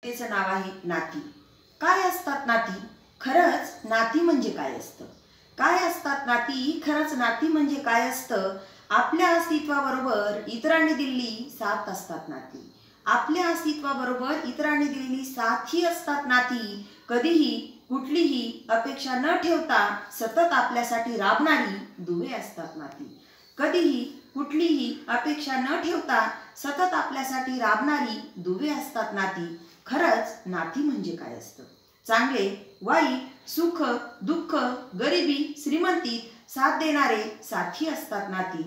त्याचं नाव आहे नाती। काय असतात नाती? खरंच नाती म्हणजे काय असतं? काय असतात नाती? खरंच नाती म्हणजे काय असतं? आपल्या अस्तित्वाबरोबर इतरांनी दिलेली साथ असतात नाती। आपल्या अस्तित्वाबरोबर इतरांनी दिलेली साथ ही असतात नाती। कधीही कुठलीही अपेक्षा न ठेवता सतत आपल्यासाठी राबणारी दुवे असतात नाती। कधीही कुठलीही अपेक्षा न ठेवता सतत आपल्यासाठी राबणारी दुवे असतात नाती। खरंच नाती म्हणजे काय असतं? चांगले वाईट सुख दुःख गरिबी श्रीमंतीत साथ देणारे साथी असतात नाती।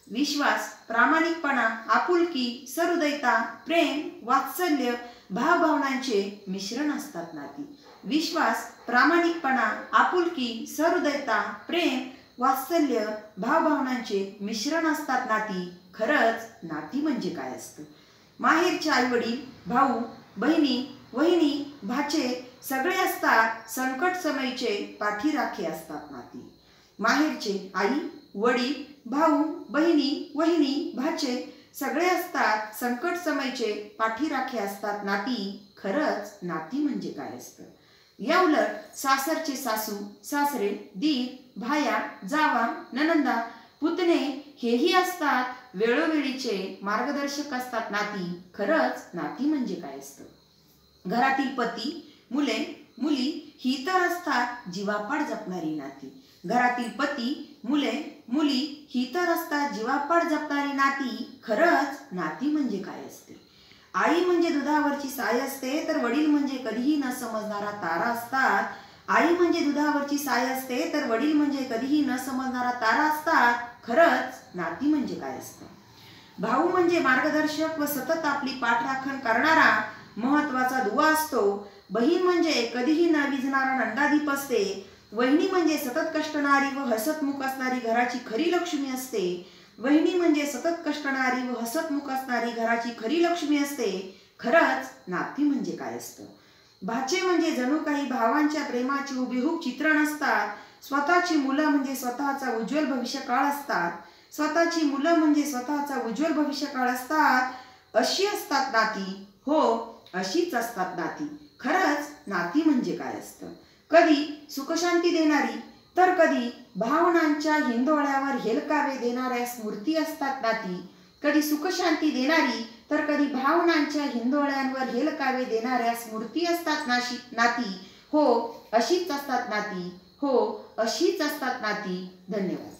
विश्वास प्रामाणिकपणा आपुलकी सहृदयता प्रेम वात्सल्य भावभावनांचे मिश्रण असतात नाती। विश्वास प्रामाणिकपणा आपुलकी सहृदयता प्रेम वात्सल्य भावभावनांचे मिश्रण असतात नाती। खरंच नाती म्हणजे काय असतं? माहेरचे आई वडील भाऊ बहिणी वहिनी भाचे सगळे असतात संकट समयीचे पाठीराखे असतात नाती। माहेरचे आई वडील भाऊ बहिणी वहिनी भाचे सगळे असतात संकट समयीचे पाठीराखे असतात नाती। खरंच नाती म्हणजे काय असतं? या उलट सासरचे सासू सासरे दीर भाया जावा ननंदा पुतणे हेही असतात वेळोवेळीचे मार्गदर्शक असतात नाती। खरंच नाती म्हणजे काय असतं? घरातील पती मुले मुली ही तर असतात जीवापाड जपणारी नाती। घरातील पती मुले मुली ही तर असतात जीवापाड जपणारी नाती। खरंच नाती म्हणजे काय असते? आई म्हणजे दुधावरची साय असते तर वडील म्हणजे कधीही न समजणारा तारा असतात। आई म्हणजे दुधावरची साय असते तर वडील म्हणजे कधीही न समजणारा तारा असतात। खरंच नाती म्हणजे काय असतं? भाऊ म्हणजे मार्गदर्शक व सतत आपली पाठराखण करणारा महत्वाचा दुवा असतो। बहीण म्हणजे कधीही न विझणारा नंदादीप असते। वहिनी म्हणजे सतत कष्टणारी व हसतमुख असणारी घराची खरी लक्ष्मी असते। वहिनी म्हणजे सतत कष्टणारी व हसतमुख असणारी घराची खरी लक्ष्मी असते। खरंच नाती म्हणजे काय असतं? भाचे म्हणजे जणू काही भावांच्या प्रेमाची हुबेहूब चित्रण असतात। स्वतःची मुलं म्हणजे स्वतःचा उज्ज्वल भविष्यकाळ असतात। स्वतःची मुलं म्हणजे स्वतःचा उज्ज्वल भविष्यकाळ असतात। अशी असतात नाती। हो अशीच असतात नाती। खरंच नाती म्हणजे काय असतं? कधी सुखशांती देणारी तर कधी भावनांच्या हिंदोळ्यावर हेलकावे देणाऱ्या स्मृती असतात नाती। कधी सुखशांती देणारी तर कधी भावनांच्या हिंदोळ्यांवर हेलकावे देणाऱ्या स्मृती असतात नाती। हो अशीच असतात नाती। हो अशीच असतात नाती। धन्यवाद।